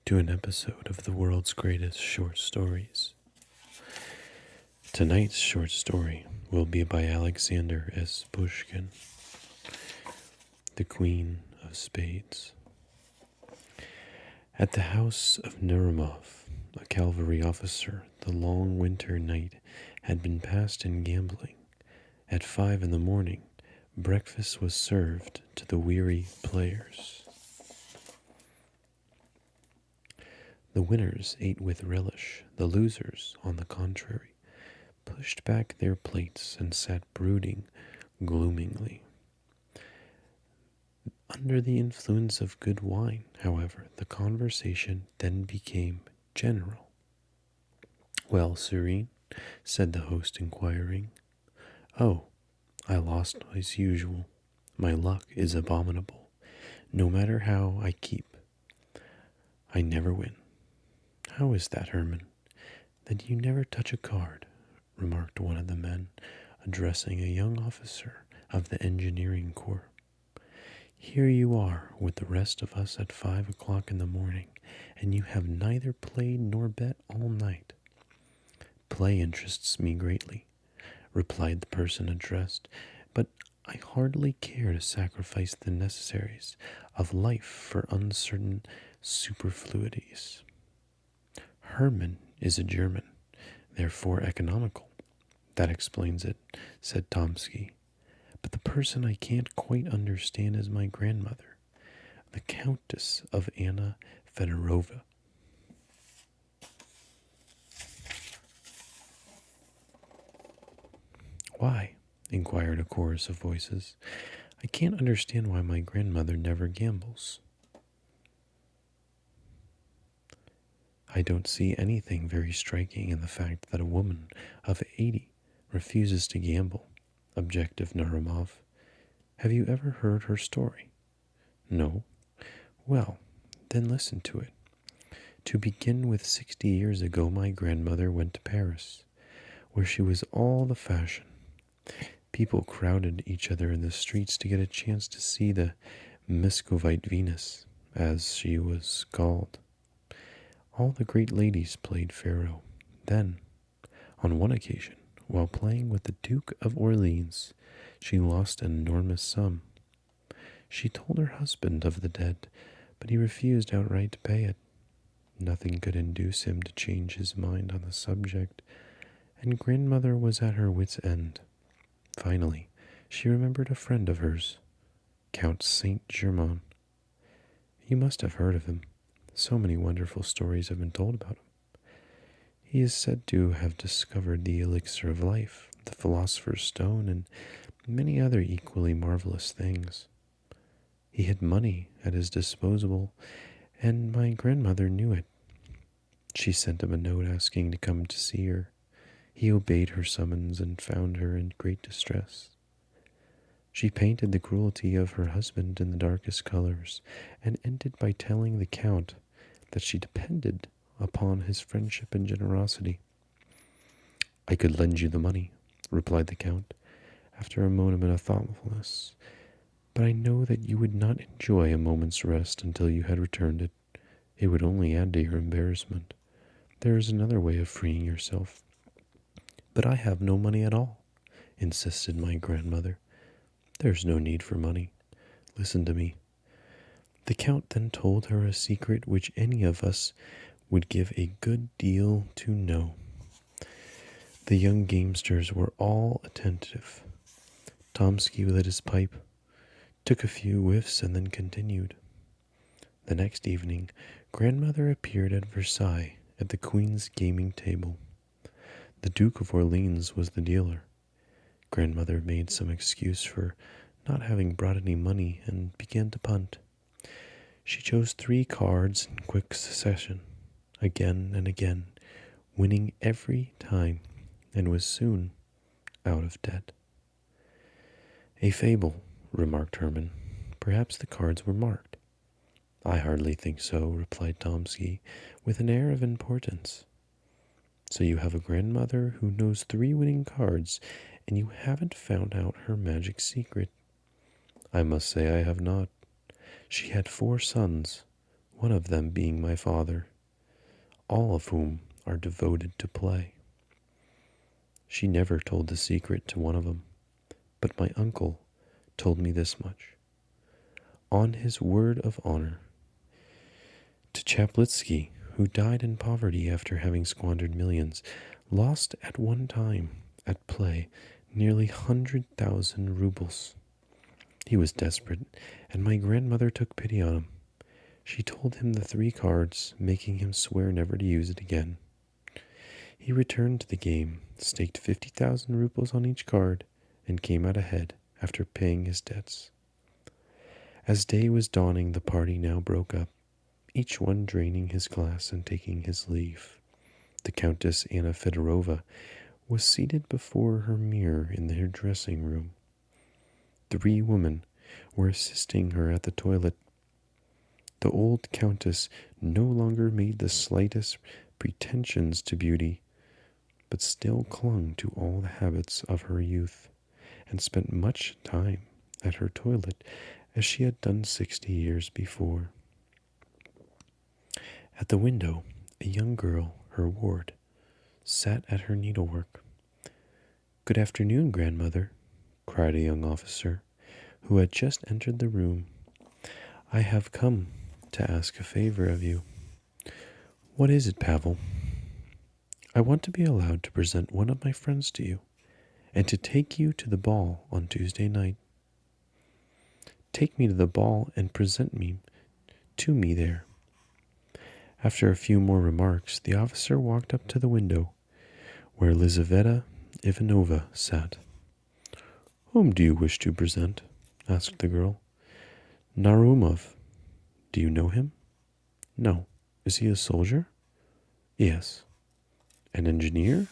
to an episode of the world's greatest short stories. Tonight's short story will be by Alexander S. Pushkin, the Queen of Spades. At the house of Nurimov, a cavalry officer, the long winter night had been passed in gambling. At 5 a.m, breakfast was served to the weary players. The winners ate with relish. The losers, on the contrary, pushed back their plates and sat brooding gloomingly. Under the influence of good wine, however, the conversation then became general. "Well, Serene," said the host, inquiring. "Oh, I lost as usual. My luck is abominable. No matter how I keep, I never win." "How is that, Herman?" "That you never touch a card," remarked one of the men, addressing a young officer of the engineering corps. "Here you are with the rest of us at 5 o'clock in the morning, and you have neither played nor bet all night." "Play interests me greatly," replied the person addressed, "but I hardly care to sacrifice the necessaries of life for uncertain superfluities." "Herman is a German, therefore economical." "That explains it," said Tomsky. "But the person I can't quite understand is my grandmother, the Countess of Anna Fedorova." "Why?" inquired a chorus of voices. "I can't understand why my grandmother never gambles." "I don't see anything very striking in the fact that a woman of 80 refuses to gamble," objected Nurimov. "Have you ever heard her story?" "No." "Well, then listen to it. To begin with, 60 years ago my grandmother went to Paris, where she was all the fashion. People crowded each other in the streets to get a chance to see the Muscovite Venus, as she was called. All the great ladies played faro. Then, on one occasion, while playing with the Duke of Orleans, she lost an enormous sum. She told her husband of the debt, but he refused outright to pay it. Nothing could induce him to change his mind on the subject, and grandmother was at her wit's end. Finally, she remembered a friend of hers, Count Saint Germain. You must have heard of him. So many wonderful stories have been told about him. He is said to have discovered the elixir of life, the philosopher's stone, and many other equally marvelous things. He had money at his disposal, and my grandmother knew it. She sent him a note asking to come to see her. He obeyed her summons and found her in great distress. She painted the cruelty of her husband in the darkest colors, and ended by telling the Count that she depended upon his friendship and generosity. "I could lend you the money," replied the Count, after a moment of thoughtfulness, "but I know that you would not enjoy a moment's rest until you had returned it. It would only add to your embarrassment. There is another way of freeing yourself." "But I have no money at all," insisted my grandmother. "There's no need for money. Listen to me." The Count then told her a secret which any of us would give a good deal to know. The young gamesters were all attentive. Tomsky lit his pipe, took a few whiffs, and then continued. The next evening, grandmother appeared at Versailles at the Queen's gaming table. The Duke of Orleans was the dealer. Grandmother made some excuse for not having brought any money and began to punt. She chose 3 cards in quick succession, again and again, winning every time, and was soon out of debt. "A fable," remarked Herman. "Perhaps the cards were marked." "I hardly think so," replied Tomsky, with an air of importance. "So you have a grandmother who knows 3 winning cards, and you haven't found out her magic secret?" "I must say I have not. She had 4 sons. one of them being my father, all of whom are devoted to play. She never told the secret to one of them, but my uncle told me this much. On his word of honor, to Chaplitsky, who died in poverty after having squandered millions, lost at one time, at play, nearly 100,000 rubles. He was desperate, and my grandmother took pity on him. She told him the 3 cards, making him swear never to use it again. He returned to the game, staked 50,000 rubles on each card, and came out ahead after paying his debts. As day was dawning, the party now broke up, each one draining his glass and taking his leave. The Countess Anna Fedorova was seated before her mirror in her dressing room. 3 women were assisting her at the toilet. The old countess no longer made the slightest pretensions to beauty, but still clung to all the habits of her youth, and spent much time at her toilet as she had done 60 years before. At the window, a young girl, her ward, sat at her needlework. "Good afternoon, grandmother," cried a young officer, who had just entered the room. "I have come to ask a favor of you." "What is it, Pavel?" "I want to be allowed to present one of my friends to you, and to take you to the ball on Tuesday night." "Take me to the ball and present me to me there." After a few more remarks, the officer walked up to the window, where Lizaveta Ivanova sat. "Whom do you wish to present?" asked the girl. "Narumov." "Do you know him?" "No." "Is he a soldier?" "Yes." "An engineer?"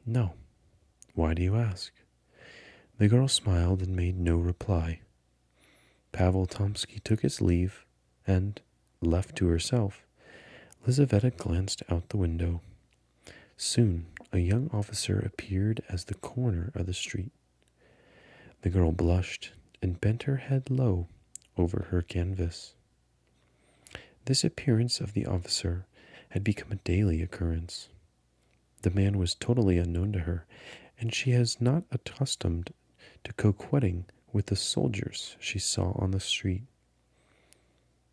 "No." "Why do you ask?" The girl smiled and made no reply. Pavel Tomsky took his leave, and, left to herself, Lizaveta glanced out the window. Soon a young officer appeared at the corner of the street. The girl blushed and bent her head low over her canvas. This appearance of the officer had become a daily occurrence. The man was totally unknown to her, and she was not accustomed to coquetting with the soldiers she saw on the street.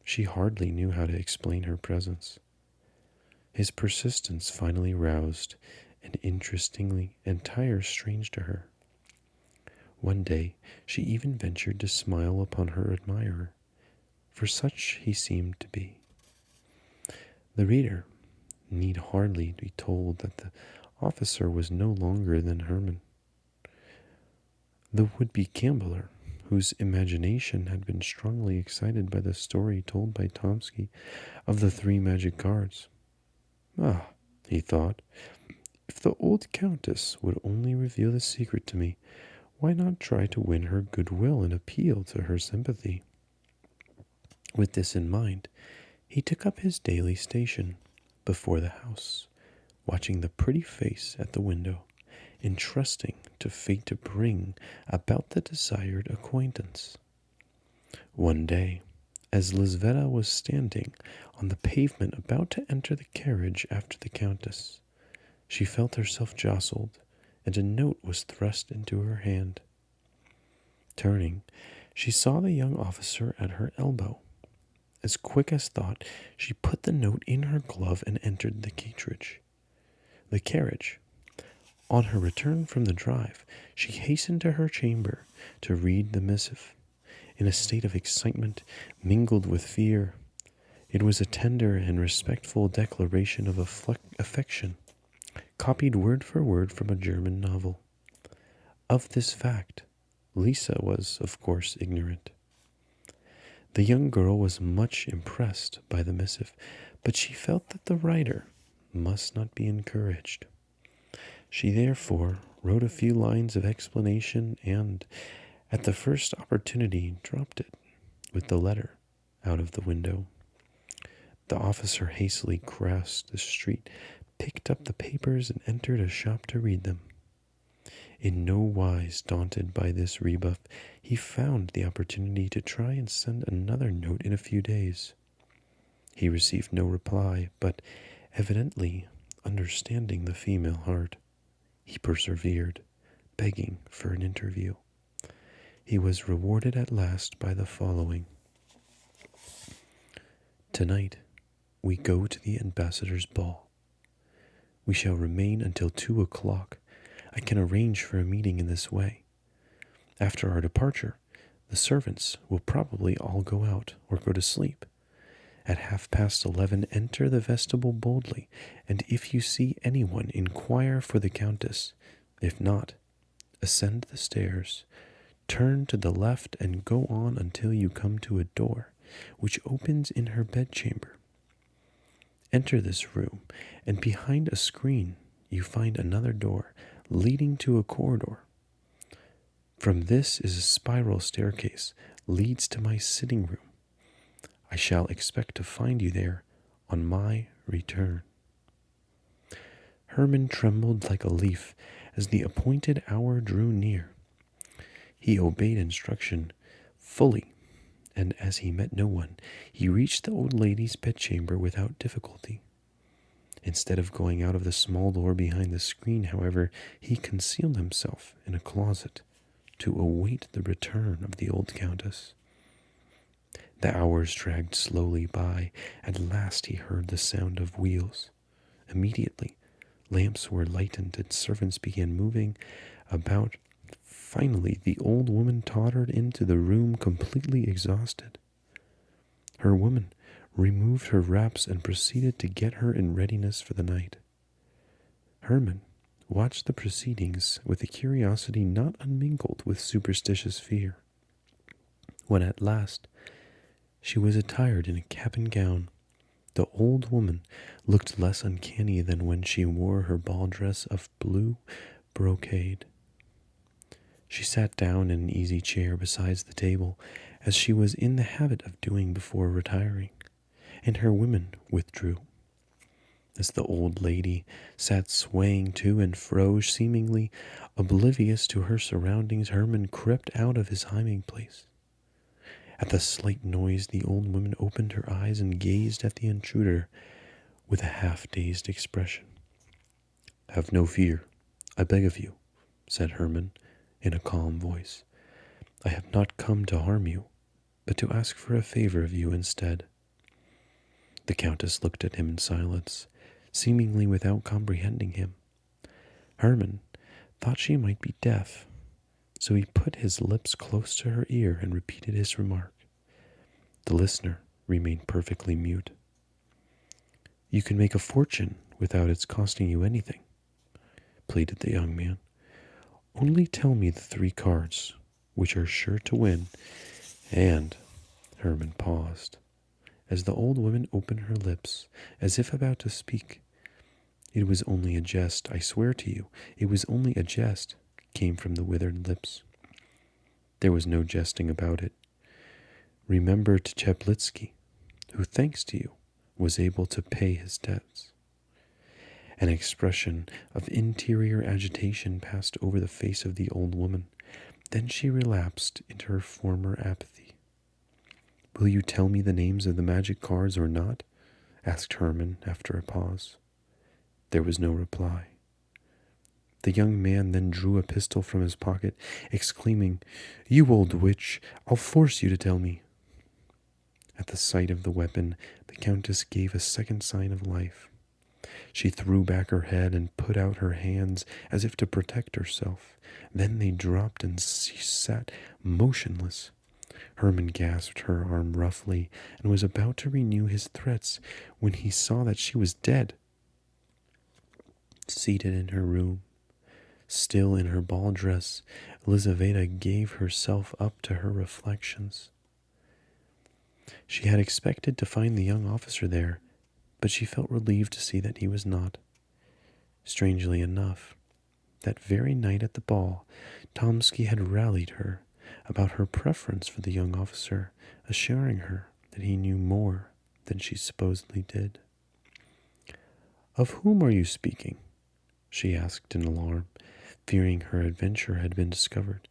She hardly knew how to explain her presence. His persistence finally roused an interestingly entire strange to her. One day she even ventured to smile upon her admirer, for such he seemed to be. The reader need hardly be told that the officer was no longer than Herman, the would-be gambler, whose imagination had been strongly excited by the story told by Tomsky of the 3 magic cards. "Ah," he thought, "if the old countess would only reveal the secret to me, why not try to win her goodwill and appeal to her sympathy?" With this in mind, he took up his daily station before the house, watching the pretty face at the window, entrusting to fate to bring about the desired acquaintance. One day, as Lizaveta was standing on the pavement about to enter the carriage after the countess, she felt herself jostled, and a note was thrust into her hand. Turning, she saw the young officer at her elbow. As quick as thought, she put the note in her glove and entered the carriage. On her return from the drive, she hastened to her chamber to read the missive. In a state of excitement mingled with fear, it was a tender and respectful declaration of affection, copied word for word from a German novel. Of this fact, Lisa was, of course, ignorant. The young girl was much impressed by the missive, but she felt that the writer must not be encouraged. She therefore wrote a few lines of explanation and, at the first opportunity, dropped it, with the letter, out of the window. The officer hastily crossed the street, picked up the papers, and entered a shop to read them. In no wise daunted by this rebuff, he found the opportunity to try and send another note in a few days. He received no reply, but evidently understanding the female heart, he persevered, begging for an interview. He was rewarded at last by the following. Tonight, we go to the ambassador's ball. We shall remain until 2 o'clock. I can arrange for a meeting in this way. After our departure, the servants will probably all go out or go to sleep. At 11:30, enter the vestibule boldly, and if you see anyone, inquire for the countess. If not, ascend the stairs, turn to the left, and go on until you come to a door, which opens in her bedchamber. Enter this room, and behind a screen you find another door leading to a corridor. From this is a spiral staircase, leads to my sitting room. I shall expect to find you there on my return. Herman trembled like a leaf as the appointed hour drew near. He obeyed instruction fully, and as he met no one, he reached the old lady's bedchamber without difficulty. Instead of going out of the small door behind the screen, however, he concealed himself in a closet to await the return of the old countess. The hours dragged slowly by. At last he heard the sound of wheels. Immediately, lamps were lighted and servants began moving about. Finally, the old woman tottered into the room completely exhausted. Her woman removed her wraps and proceeded to get her in readiness for the night. Herman watched the proceedings with a curiosity not unmingled with superstitious fear. When at last she was attired in a cap and gown, the old woman looked less uncanny than when she wore her ball dress of blue brocade. She sat down in an easy chair beside the table, as she was in the habit of doing before retiring, and her women withdrew. As the old lady sat swaying to and fro, seemingly oblivious to her surroundings, Herman crept out of his hiding place. At the slight noise, the old woman opened her eyes and gazed at the intruder with a half-dazed expression. "Have no fear, I beg of you," said Herman in a calm voice. "I have not come to harm you, but to ask for a favor of you instead." The countess looked at him in silence, seemingly without comprehending him. Herman thought she might be deaf, so he put his lips close to her ear and repeated his remark. The listener remained perfectly mute. "You can make a fortune without its costing you anything," pleaded the young man. "Only tell me the 3 cards, which are sure to win, and—" Herman paused, as the old woman opened her lips, as if about to speak. "It was only a jest, I swear to you, it was only a jest," came from the withered lips. There was no jesting about it. Remember Tcheplitsky, who, thanks to you, was able to pay his debts. An expression of interior agitation passed over the face of the old woman. Then she relapsed into her former apathy. "Will you tell me the names of the magic cards or not?" asked Herman after a pause. There was no reply. The young man then drew a pistol from his pocket, exclaiming, "You old witch, I'll force you to tell me." At the sight of the weapon, the countess gave a second sign of life. She threw back her head and put out her hands as if to protect herself. Then they dropped and she sat motionless. Herman grasped her arm roughly and was about to renew his threats when he saw that she was dead. Seated in her room, still in her ball dress, Elizaveta gave herself up to her reflections. She had expected to find the young officer there, but she felt relieved to see that he was not. Strangely enough, that very night at the ball, Tomsky had rallied her about her preference for the young officer, assuring her that he knew more than she supposedly did. "Of whom are you speaking?" she asked in alarm. fearing her adventure had been discovered.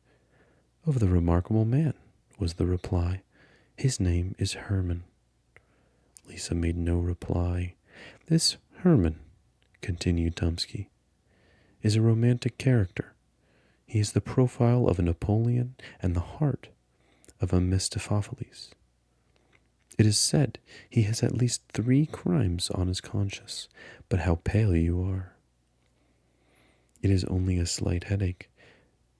"Of the remarkable man," was the reply. "His name is Herman." Lisa made no reply. "This Herman," continued Tomsky, "is a romantic character. He is the profile of a Napoleon and the heart of a Mephistopheles. It is said he has at least 3 crimes on his conscience, but how pale you are." "It is only a slight headache.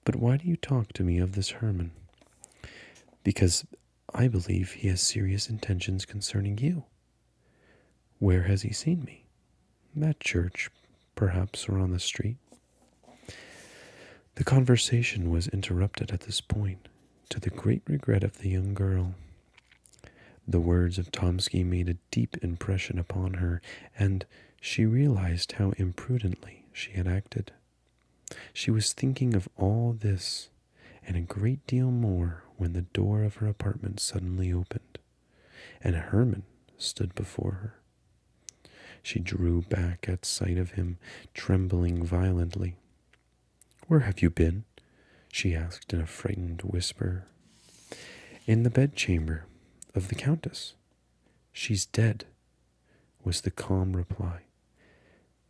But why do you talk to me of this Herman?" "Because I believe he has serious intentions concerning you." "Where has he seen me?" "At church, perhaps, or on the street." The conversation was interrupted at this point, to the great regret of the young girl. The words of Tomsky made a deep impression upon her, and she realized how imprudently she had acted. She was thinking of all this and a great deal more when the door of her apartment suddenly opened, and Herman stood before her. She drew back at sight of him, trembling violently. "Where have you been?" she asked in a frightened whisper. "In the bedchamber of the Countess. She's dead," was the calm reply.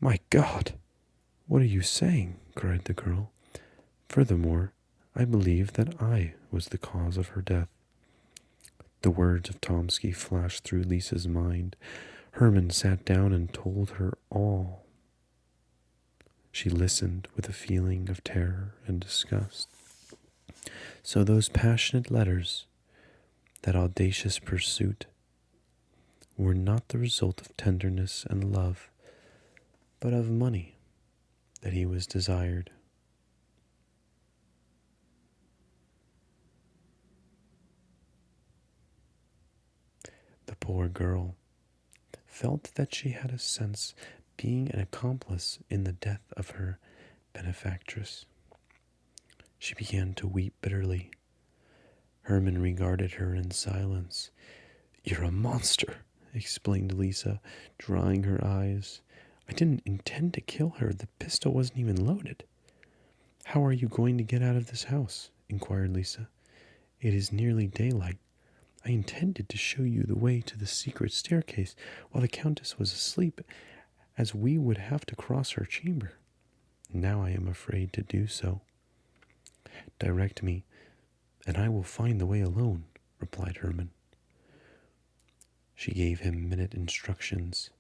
"My God! What are you saying?" cried the girl. "Furthermore, I believe that I was the cause of her death." The words of Tomsky flashed through Lisa's mind. Herman sat down and told her all. She listened with a feeling of terror and disgust. So those passionate letters, that audacious pursuit, were not the result of tenderness and love, but of money, that he was desired. The poor girl felt that she had a sense being an accomplice in the death of her benefactress. She began to weep bitterly. Herman regarded her in silence. "You're a monster," explained Lisa, drying her eyes. "I didn't intend to kill her. The pistol wasn't even loaded." "How are you going to get out of this house?" inquired Lisa. "It is nearly daylight. I intended to show you the way to the secret staircase while the Countess was asleep, as we would have to cross her chamber. Now I am afraid to do so." "Direct me, and I will find the way alone," replied Herman. She gave him minute instructions,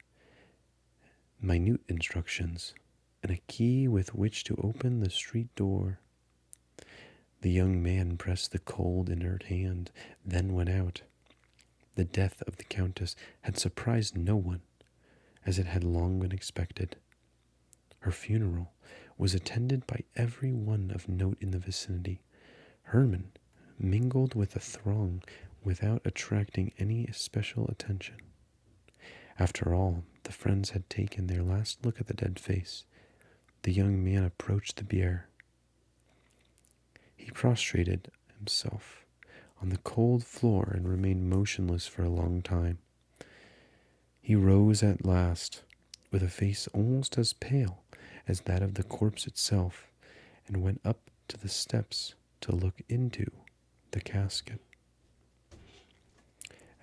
and a key with which to open the street door. The young man pressed the cold, inert hand, then went out. The death of the Countess had surprised no one, as it had long been expected. Her funeral was attended by every one of note in the vicinity. Herman mingled with the throng without attracting any especial attention. After all, the friends had taken their last look at the dead face. The young man approached the bier. He prostrated himself on the cold floor and remained motionless for a long time. He rose at last, with a face almost as pale as that of the corpse itself, and went up to the steps to look into the casket.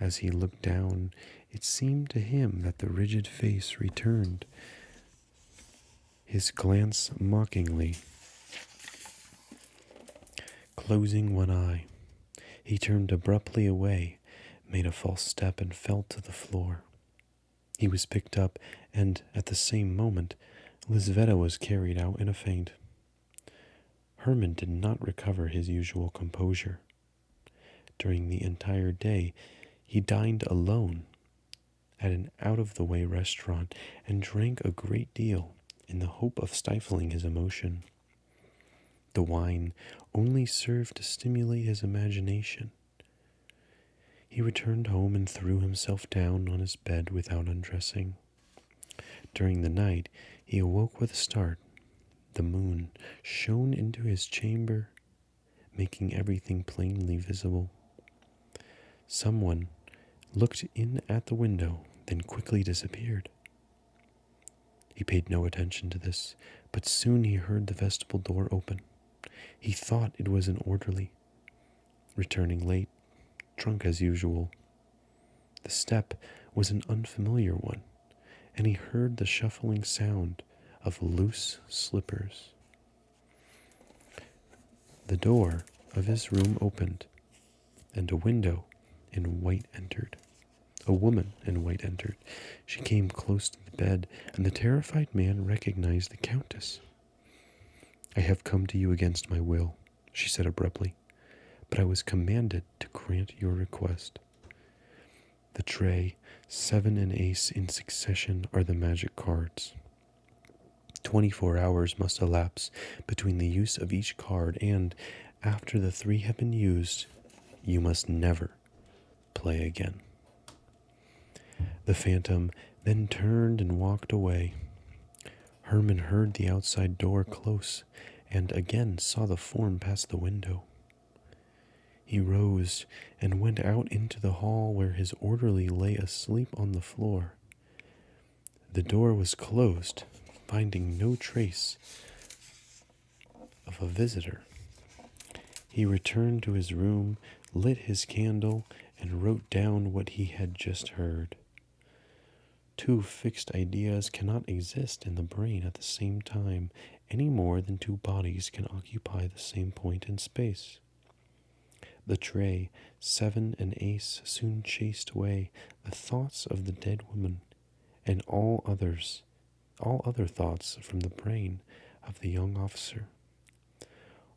As he looked down, it seemed to him that the rigid face returned his glance mockingly. Closing one eye, he turned abruptly away, made a false step, and fell to the floor. He was picked up, and at the same moment, Lisveta was carried out in a faint. Herman did not recover his usual composure. During the entire day, he dined alone at an out-of-the-way restaurant and drank a great deal in the hope of stifling his emotion. The wine only served to stimulate his imagination. He returned home and threw himself down on his bed without undressing. During the night, he awoke with a start. The moon shone into his chamber, making everything plainly visible. Someone looked in at the window, then quickly disappeared. He paid no attention to this, but soon he heard the vestibule door open. He thought it was an orderly, returning late, drunk as usual. The step was an unfamiliar one, and he heard the shuffling sound of loose slippers. The door of his room opened, and a window in white entered. A woman in white entered. She came close to the bed, and the terrified man recognized the Countess. "I have come to you against my will," she said abruptly, "but I was commanded to grant your request. The tray, 7 and ace in succession are the magic cards. 24 hours must elapse between the use of each card, and after the 3 have been used, you must never play again." The phantom then turned and walked away. Herman heard the outside door close and again saw the form pass the window. He rose and went out into the hall where his orderly lay asleep on the floor. The door was closed, finding no trace of a visitor. He returned to his room, lit his candle, and wrote down what he had just heard. 2 fixed ideas cannot exist in the brain at the same time, any more than 2 bodies can occupy the same point in space. The tray, 7 and ace, soon chased away the thoughts of the dead woman and all other thoughts from the brain of the young officer.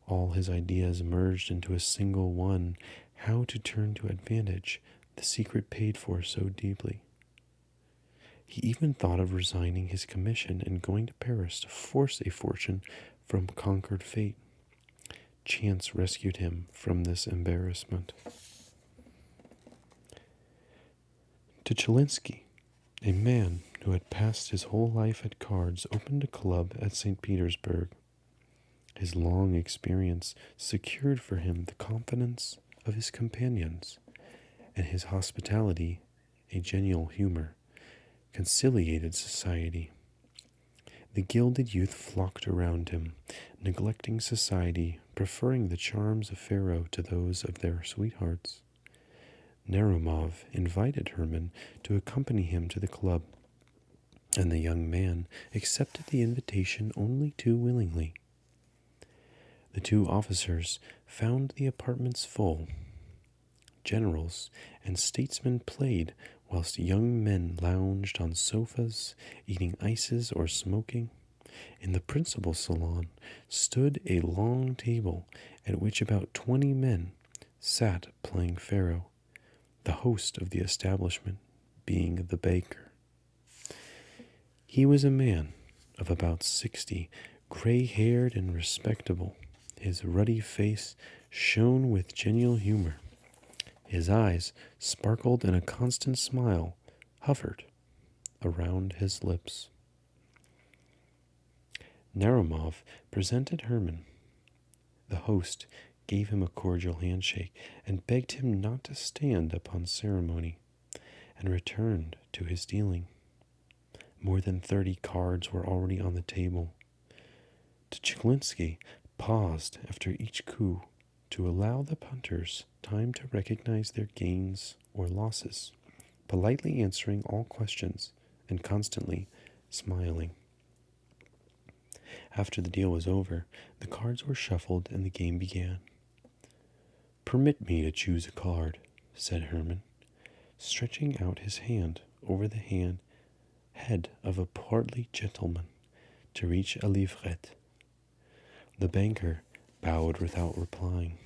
All his ideas merged into a single one: how to turn to advantage the secret paid for so deeply. He even thought of resigning his commission and going to Paris to force a fortune from conquered fate. Chance rescued him from this embarrassment. Tuchelinsky, a man who had passed his whole life at cards, opened a club at St. Petersburg. His long experience secured for him the confidence of his companions, and his hospitality, a genial humor, conciliated society. The gilded youth flocked around him, neglecting society, preferring the charms of Pharaoh to those of their sweethearts. Narumov invited Herman to accompany him to the club, and the young man accepted the invitation only too willingly. The 2 officers found the apartments full. Generals and statesmen played, whilst young men lounged on sofas, eating ices or smoking. In the principal salon stood a long table at which about 20 men sat playing faro, the host of the establishment being the baker. He was a man of about 60, gray-haired and respectable. His ruddy face shone with genial humor. His eyes sparkled, and a constant smile hovered around his lips. Narumov presented Herman. The host gave him a cordial handshake and begged him not to stand upon ceremony, and returned to his dealing. More than 30 cards were already on the table. Tuchelinsky paused after each coup to allow the punters time to recognize their gains or losses, politely answering all questions and constantly smiling. After the deal was over, the cards were shuffled and the game began. "Permit me to choose a card," said Herman, stretching out his hand over the head of a portly gentleman to reach a livret. The banker bowed without replying.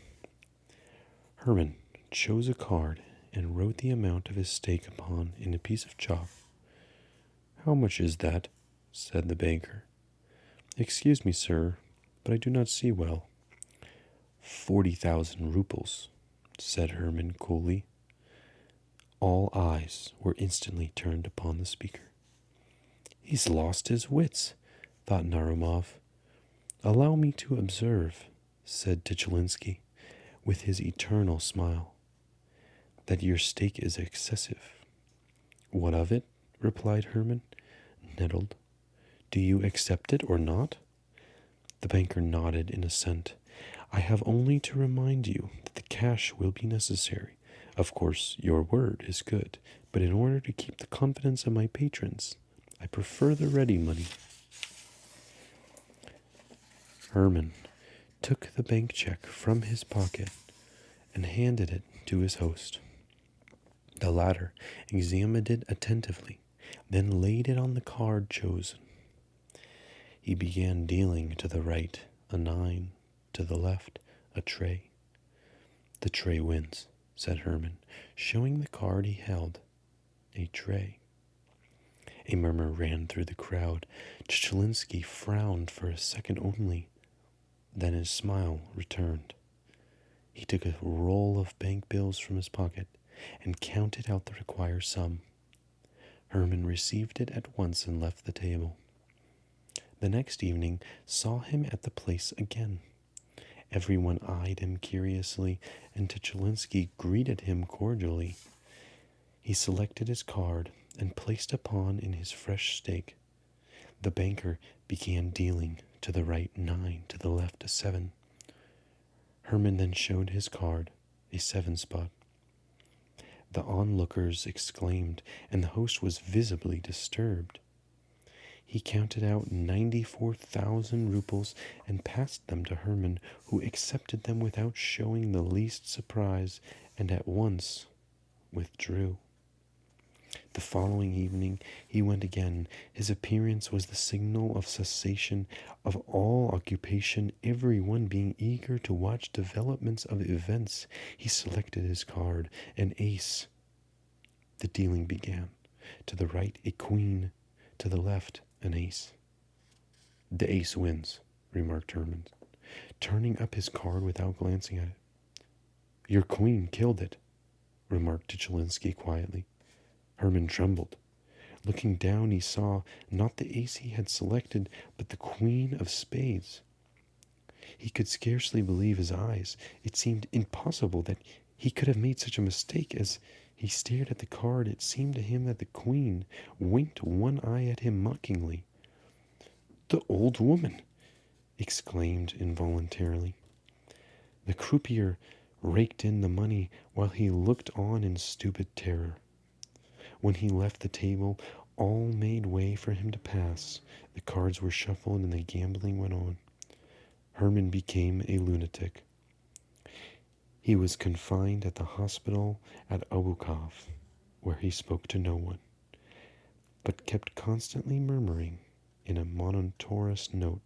Herman chose a card and wrote the amount of his stake upon in a piece of chalk. "How much is that?" said the banker. "Excuse me, sir, but I do not see well." 40,000 roubles, said Herman coolly. All eyes were instantly turned upon the speaker. "He's lost his wits," thought Narumov. "Allow me to observe," said Tuchelinsky, with his eternal smile, "that your stake is excessive." "What of it?" replied Herman, nettled. Do you accept it or not? The banker nodded in assent. I have only to remind you that the cash will be necessary. Of course, your word is good, but in order to keep the confidence of my patrons, I prefer the ready money. Herman took the bank check from his pocket and handed it to his host. The latter examined it attentively, then laid it on the card chosen. He began dealing to the right, a 9, to the left, a tray. The tray wins, said Herman, showing the card he held, a tray. A murmur ran through the crowd. Chichilinsky frowned for a second only, then his smile returned. He took a roll of bank bills from his pocket and counted out the required sum. Herman received it at once and left the table. The next evening saw him at the place again. Everyone eyed him curiously, and Chichilinsky greeted him cordially. He selected his card and placed a pawn in his fresh stake. The banker began dealing, to the right 9, to the left a 7. Herman then showed his card, a 7 spot. The onlookers exclaimed, and the host was visibly disturbed. He counted out 94,000 roubles and passed them to Herman, who accepted them without showing the least surprise, and at once withdrew. The following evening he went again. His appearance was the signal of cessation of all occupation, everyone being eager to watch developments of events. He selected his card, an ace. The dealing began. To the right, a queen. To the left, an ace. The ace wins, remarked Herman, turning up his card without glancing at it. Your queen killed it, remarked Chichilinsky quietly. Herman trembled. Looking down, he saw not the ace he had selected, but the queen of spades. He could scarcely believe his eyes. It seemed impossible that he could have made such a mistake. As he stared at the card, it seemed to him that the queen winked one eye at him mockingly. The old woman! Exclaimed involuntarily. The croupier raked in the money while he looked on in stupid terror. When he left the table, all made way for him to pass. The cards were shuffled and the gambling went on. Herman became a lunatic. He was confined at the hospital at Obukov, where he spoke to no one, but kept constantly murmuring in a monotonous note,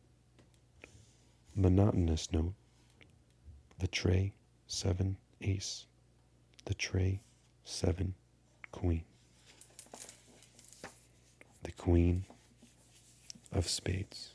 the tray 7 ace, the tray 7 queen. The queen of spades.